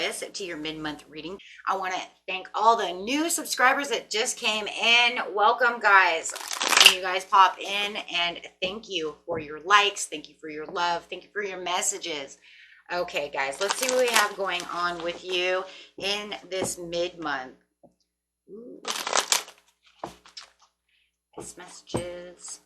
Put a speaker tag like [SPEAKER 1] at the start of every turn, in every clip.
[SPEAKER 1] Aquarius, to your mid-month reading. I want to thank all the new subscribers that just came in. Welcome, guys. You guys pop in, and thank you for your likes. Thank you for your love. Thank you for your messages. Okay, guys, let's see what we have going on with you in this mid-month. Nice messages.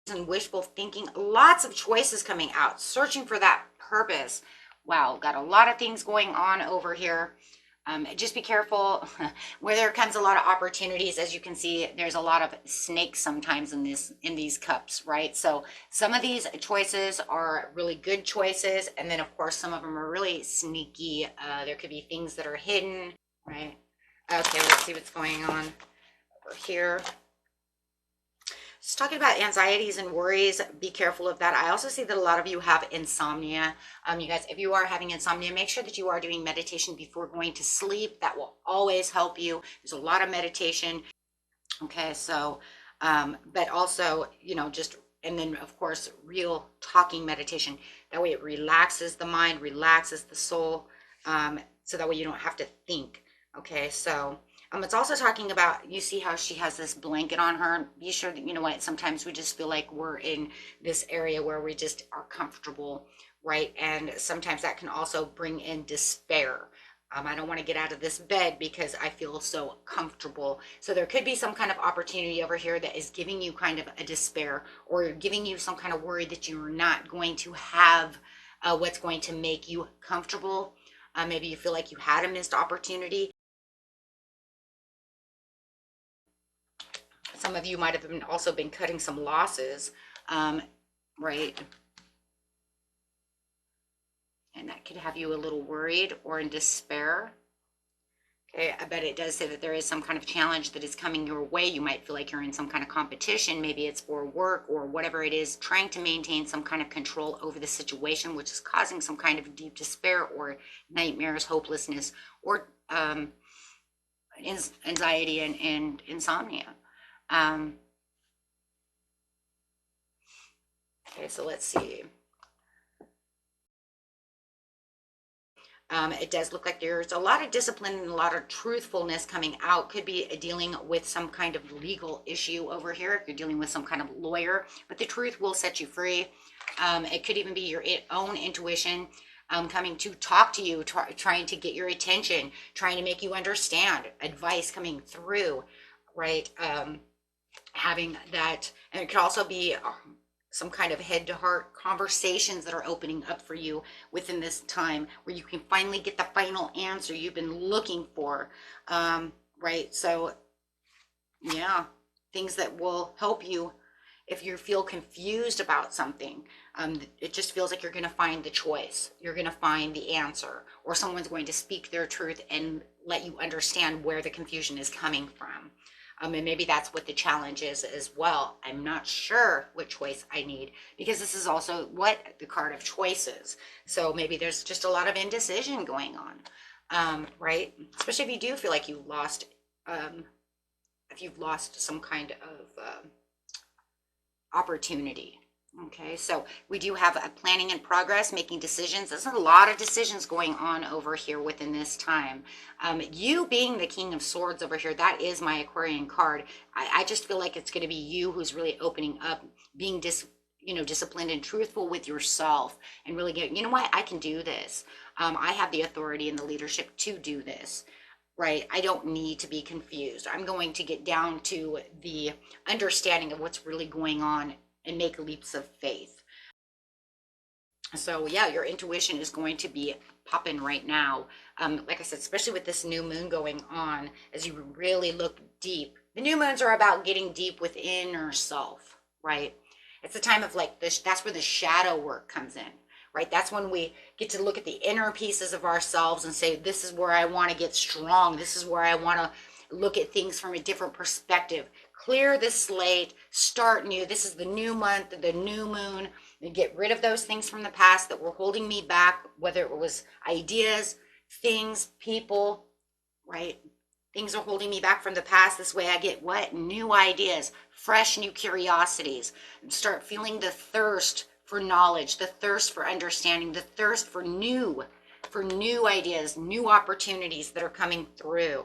[SPEAKER 1] And wishful thinking, lots of choices coming out, searching for that purpose. Wow, got a lot of things going on over here. Just be careful where there comes a lot of opportunities. As you can see, there's a lot of snakes sometimes in these cups, right? So some of these choices are really good choices, and then of course some of them are really sneaky. There could be things that are hidden, right? Okay, let's see what's going on over here. Just talking about anxieties and worries, be careful of that. I also see that a lot of you have insomnia. You guys, if you are having insomnia, make sure that you are doing meditation before going to sleep. That will always help you. There's a lot of meditation. Okay, so, but also, you know, just, and then of course, real talking meditation. That way it relaxes the mind, relaxes the soul, so that way you don't have to think. Okay, so it's also talking about, you see how she has this blanket on her. Be sure that, you know what, sometimes we just feel like we're in this area where we just are comfortable, right? And sometimes that can also bring in despair. I don't want to get out of this bed because I feel so comfortable. So there could be some kind of opportunity over here that is giving you kind of a despair, or giving you some kind of worry that you're not going to have what's going to make you comfortable. Maybe you feel like you had a missed opportunity. Some of you might have also been cutting some losses, right? And that could have you a little worried or in despair. Okay, I bet it does say that there is some kind of challenge that is coming your way. You might feel like you're in some kind of competition. Maybe it's for work or whatever it is, trying to maintain some kind of control over the situation, which is causing some kind of deep despair or nightmares, hopelessness, or anxiety and insomnia. Okay, so let's see. It does look like there's a lot of discipline and a lot of truthfulness coming out. Could be dealing with some kind of legal issue over here if you're dealing with some kind of lawyer, but the truth will set you free. It could even be your own intuition coming to talk to you, trying to get your attention, trying to make you understand, advice coming through, right? Having that, and it could also be some kind of head-to-heart conversations that are opening up for you within this time, where you can finally get the final answer you've been looking for, right? So yeah, things that will help you if you feel confused about something. It just feels like you're going to find the choice, you're going to find the answer, or someone's going to speak their truth and let you understand where the confusion is coming from. And maybe that's what the challenge is as well. I'm not sure what choice I need, because this is also what the card of choices. So maybe there's just a lot of indecision going on, right? Especially if you do feel like you lost, if you've lost some kind of opportunity. Okay, so we do have a planning in progress, making decisions. There's a lot of decisions going on over here within this time. You being the King of Swords over here, that is my Aquarian card. I just feel like it's going to be you who's really opening up, being disciplined and truthful with yourself, and really get, you know what, I can do this. I have the authority and the leadership to do this. Right? I don't need to be confused. I'm going to get down to the understanding of what's really going on and make leaps of faith. So yeah, your intuition is going to be popping right now. Like I said, especially with this new moon going on, as you really look deep. The new moons are about getting deep within yourself, right? It's a time of like this, that's where the shadow work comes in, right? That's when we get to look at the inner pieces of ourselves and say, this is where I want to get strong. This is where I want to look at things from a different perspective. Clear the slate, start new. This is the new month, the new moon, and get rid of those things from the past that were holding me back, whether it was ideas, things, people, right? Things are holding me back from the past. This way I get what? New ideas, fresh new curiosities, and start feeling the thirst for knowledge, the thirst for understanding, the thirst for new ideas, new opportunities that are coming through.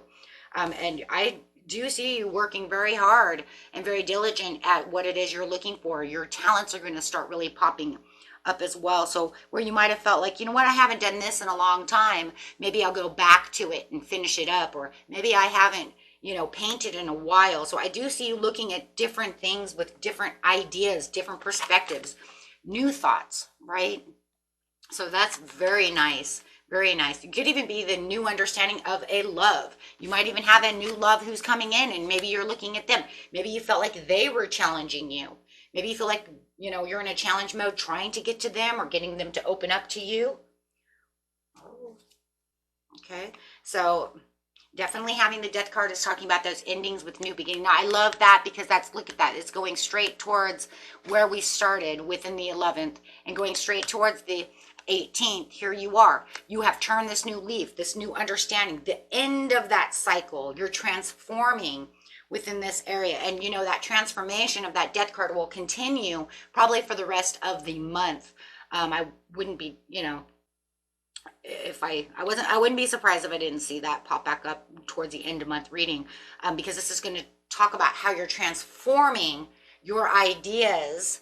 [SPEAKER 1] And I do see you working very hard and very diligent at what it is you're looking for. Your talents are going to start really popping up as well. So where you might have felt like, you know what, I haven't done this in a long time, maybe I'll go back to it and finish it up, or maybe I haven't, painted in a while. So I do see you looking at different things with different ideas, different perspectives, new thoughts, right? So that's very nice. Very nice. It could even be the new understanding of a love. You might even have a new love who's coming in, and maybe you're looking at them. Maybe you felt like they were challenging you. Maybe you feel like, you're in a challenge mode trying to get to them or getting them to open up to you. Oh, okay. So definitely having the Death card is talking about those endings with new beginning. Now, I love that because look at that. It's going straight towards where we started within the 11th and going straight towards the 18th. Here you are. You have turned this new leaf, this new understanding, the end of that cycle. You're transforming within this area. And that transformation of that Death card will continue probably for the rest of the month. I wouldn't be, if I wouldn't be surprised if I didn't see that pop back up towards the end of month reading, because this is going to talk about how you're transforming your ideas,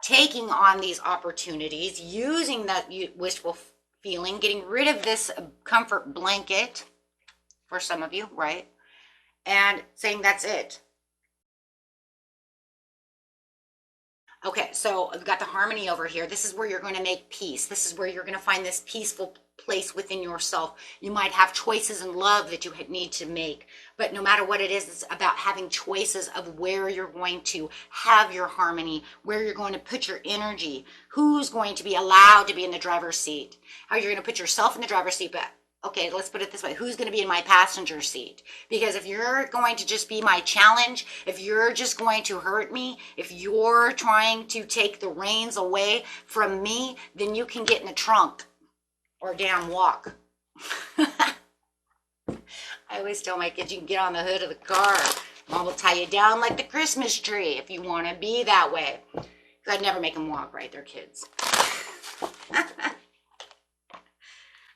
[SPEAKER 1] taking on these opportunities, using that wishful feeling, getting rid of this comfort blanket for some of you, right? And saying that's it. Okay, so I've got the harmony over here. This is where you're going to make peace. This is where you're going to find this peaceful place within yourself. You might have choices in love that you need to make, but no matter what it is, it's about having choices of where you're going to have your harmony, where you're going to put your energy, who's going to be allowed to be in the driver's seat, how you're going to put yourself in the driver's seat, but okay, let's put it this way. Who's going to be in my passenger seat? Because if you're going to just be my challenge, if you're just going to hurt me, if you're trying to take the reins away from me, then you can get in the trunk or damn walk. I always tell my kids, you can get on the hood of the car. Mom will tie you down like the Christmas tree if you want to be that way. Because I'd never make them walk, right? They're kids.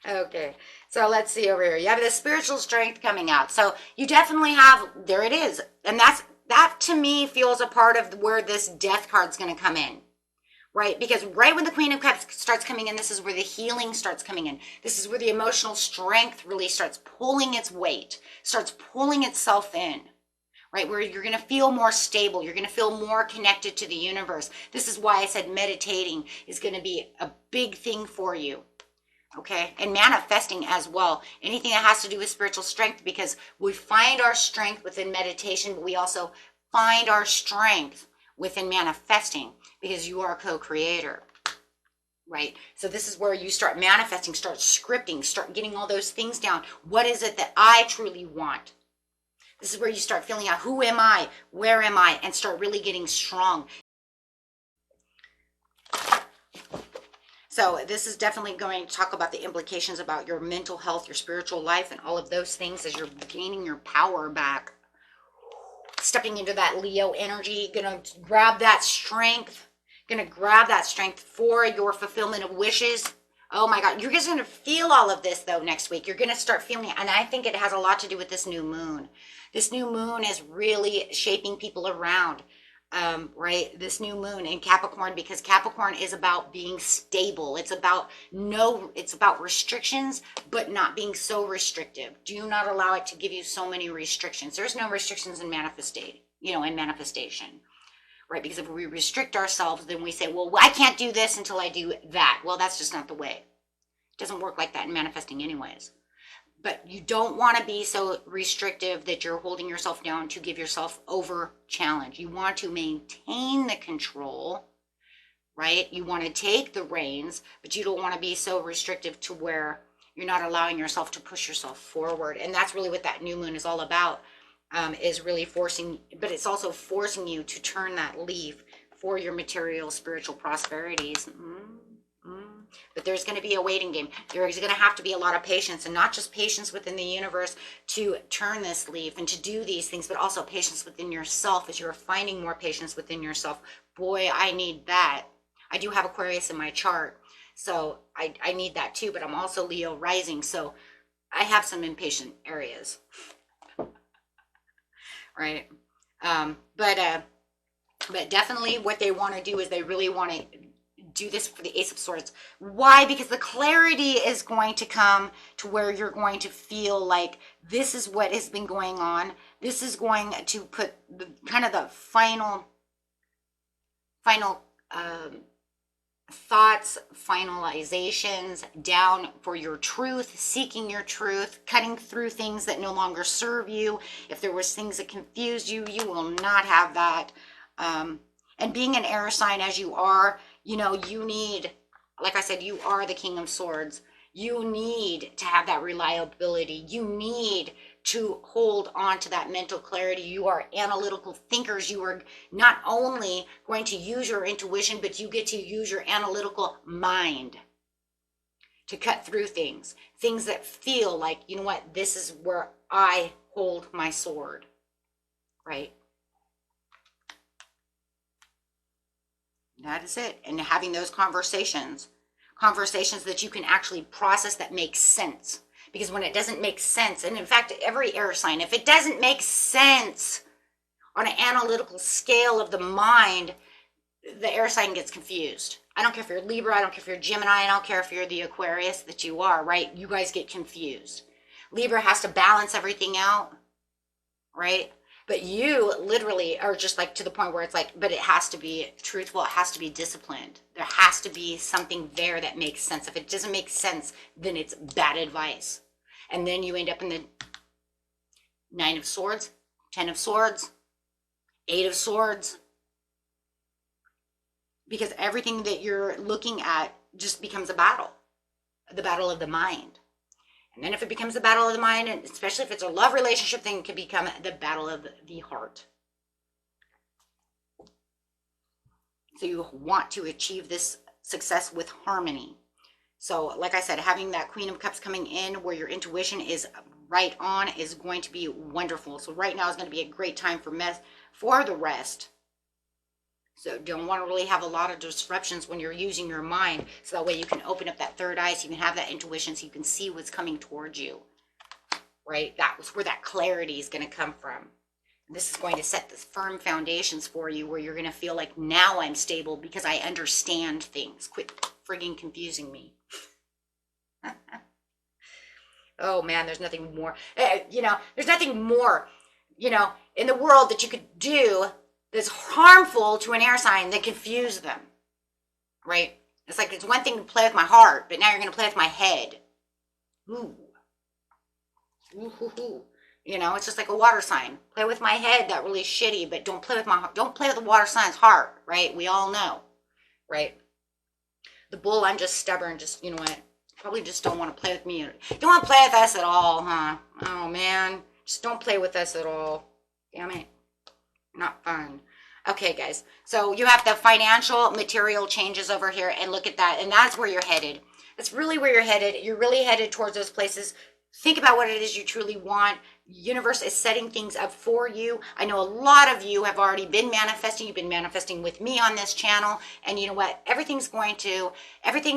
[SPEAKER 1] Okay, so let's see over here. You have the spiritual strength coming out. So you definitely have, there it is. And that to me feels a part of where this Death card's going to come in, right? Because right when the Queen of Cups starts coming in, this is where the healing starts coming in. This is where the emotional strength really starts pulling its weight, starts pulling itself in, right? Where you're going to feel more stable. You're going to feel more connected to the universe. This is why I said meditating is going to be a big thing for you. Okay, and manifesting as well. Anything that has to do with spiritual strength, because we find our strength within meditation, but we also find our strength within manifesting, because you are a co-creator, right? So this is where you start manifesting, start scripting, start getting all those things down. What is it that I truly want? This is where you start feeling out, who am I? Where am I? And start really getting strong. So this is definitely going to talk about the implications about your mental health, your spiritual life, and all of those things as you're gaining your power back. Stepping into that Leo energy, going to grab that strength, for your fulfillment of wishes. Oh my God, you're just going to feel all of this though next week. You're going to start feeling it. And I think it has a lot to do with this new moon. This new moon is really shaping people around. Right, this new moon in Capricorn, because Capricorn is about being stable. It's about restrictions, but not being so restrictive. Do not allow it to give you so many restrictions. There's no restrictions in manifestation, right? Because if we restrict ourselves, then we say, well, I can't do this until I do that. Well, that's just not the way. It doesn't work like that in manifesting anyways. But you don't want to be so restrictive that you're holding yourself down to give yourself over challenge. You want to maintain the control, right? You want to take the reins, but you don't want to be so restrictive to where you're not allowing yourself to push yourself forward. And that's really what that new moon is all about, is really forcing, but it's also forcing you to turn that leaf for your material, spiritual prosperities. But there's going to be a waiting game. There's going to have to be a lot of patience, and not just patience within the universe to turn this leaf and to do these things, but also patience within yourself as you're finding more patience within yourself. Boy, I need that. I do have Aquarius in my chart, so I need that too, but I'm also Leo rising, so I have some impatient areas, right? But definitely what they want to do is they really want to do this for the Ace of Swords. Why? Because the clarity is going to come to where you're going to feel like this is what has been going on. This is going to put the kind of the final thoughts, finalizations down for your truth, seeking your truth, cutting through things that no longer serve you. If there was things that confused you, you will not have that. And being an air sign as you are, you know, you need, like I said, you are the King of Swords. You need to have that reliability. You need to hold on to that mental clarity. You are analytical thinkers. You are not only going to use your intuition, but you get to use your analytical mind to cut through things that feel like, you know what, this is where I hold my sword, right? That is it. And having those conversations that you can actually process that make sense. Because when it doesn't make sense, and in fact, every air sign, if it doesn't make sense on an analytical scale of the mind, the air sign gets confused. I don't care if you're Libra, I don't care if you're Gemini, I don't care if you're the Aquarius that you are, right? You guys get confused. Libra has to balance everything out, right? But you literally are just like to the point where it's like, but it has to be truthful. It has to be disciplined. There has to be something there that makes sense. If it doesn't make sense, then it's bad advice. And then you end up in the 9 of Swords, 10 of Swords, 8 of Swords. Because everything that you're looking at just becomes a battle. The battle of the mind. And then if it becomes the battle of the mind, and especially if it's a love relationship, then it can become the battle of the heart. So you want to achieve this success with harmony. So like I said, having that Queen of Cups coming in where your intuition is right on is going to be wonderful. So right now is going to be a great time for the rest. So don't want to really have a lot of disruptions when you're using your mind. So that way you can open up that third eye so you can have that intuition so you can see what's coming towards you. Right? That's where that clarity is going to come from. And this is going to set the firm foundations for you where you're going to feel like now I'm stable because I understand things. Quit frigging confusing me. Oh man, there's nothing more. There's nothing more, in the world that you could do that's harmful to an air sign that confuse them, right? It's like it's one thing to play with my heart, but now you're going to play with my head. Ooh. Ooh, hoo, hoo. It's just like a water sign. Play with my head, that really shitty, but don't play with the water sign's heart, right? We all know, right? The bull, I'm just stubborn, just, you know what? Probably just don't want to play with me. Don't want to play with us at all, huh? Oh man, just don't play with us at all. Damn it. Not fun. Okay, guys. So you have the financial material changes over here, and look at that. And that's where you're headed. That's really where you're headed. You're really headed towards those places. Think about what it is you truly want. Universe is setting things up for you. I know a lot of you have already been manifesting. You've been manifesting with me on this channel. And you know what? Everything's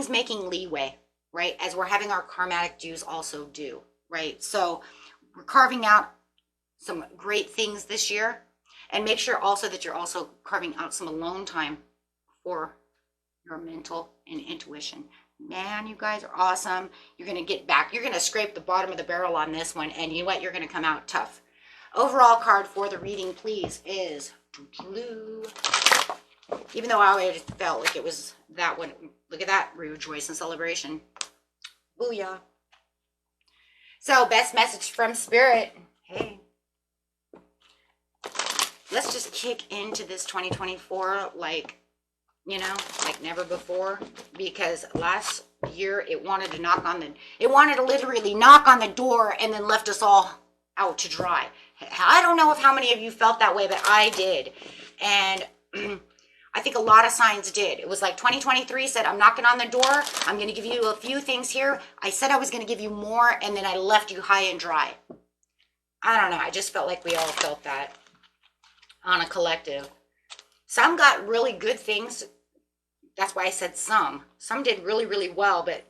[SPEAKER 1] making leeway, right? As we're having our karmatic dues also due, right? So we're carving out some great things this year. And make sure also that you're also carving out some alone time for your mental and intuition. Man, you guys are awesome. You're going to get back. You're going to scrape the bottom of the barrel on this one. And you know what? You're going to come out tough. Overall card for the reading, please, is blue. Even though I always felt like it was that one. Look at that. Rejoice and celebration. Booyah. So, best message from Spirit. Hey. Let's just kick into this 2024 like never before, because last year it wanted to literally knock on the door and then left us all out to dry. I don't know if how many of you felt that way, but I did. And I think a lot of signs did. It was like 2023 said, I'm knocking on the door. I'm going to give you a few things here. I said I was going to give you more, and then I left you high and dry. I don't know. I just felt like we all felt that on a collective. Some got really good things That's why I said some. Some did really, really well, but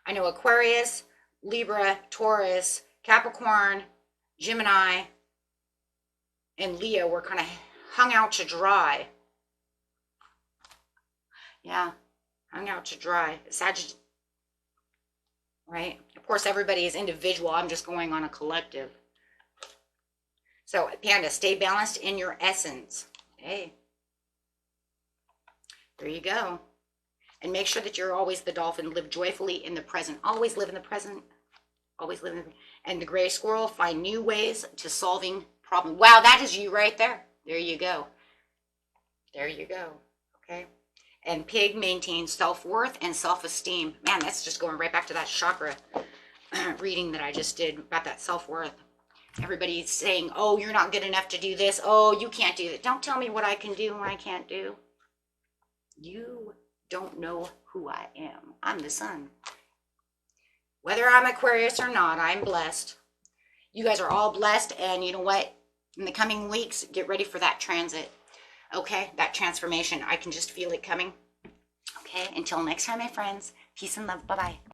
[SPEAKER 1] I know Aquarius, Libra, Taurus, Capricorn, Gemini, and Leo were kind of hung out to dry. Yeah, hung out to dry. Sagittarius, right? Of course, everybody is individual. I'm just going on a collective. So, Panda, stay balanced in your essence. Hey, there you go. And make sure that you're always the dolphin. Live joyfully in the present. Always live in the present. Always live in the present. And the gray squirrel, find new ways to solving problems. Wow, that is you right there. There you go. There you go. Okay. And pig maintains self-worth and self-esteem. Man, that's just going right back to that chakra reading that I just did about that self-worth. Everybody's saying, oh, you're not good enough to do this. Oh, you can't do that. Don't tell me what I can do and what I can't do. You don't know who I am. I'm the sun. Whether I'm Aquarius or not, I'm blessed. You guys are all blessed, and you know what? In the coming weeks, get ready for that transit. Okay, that transformation. I can just feel it coming. Okay, until next time, my friends. Peace and love. Bye-bye.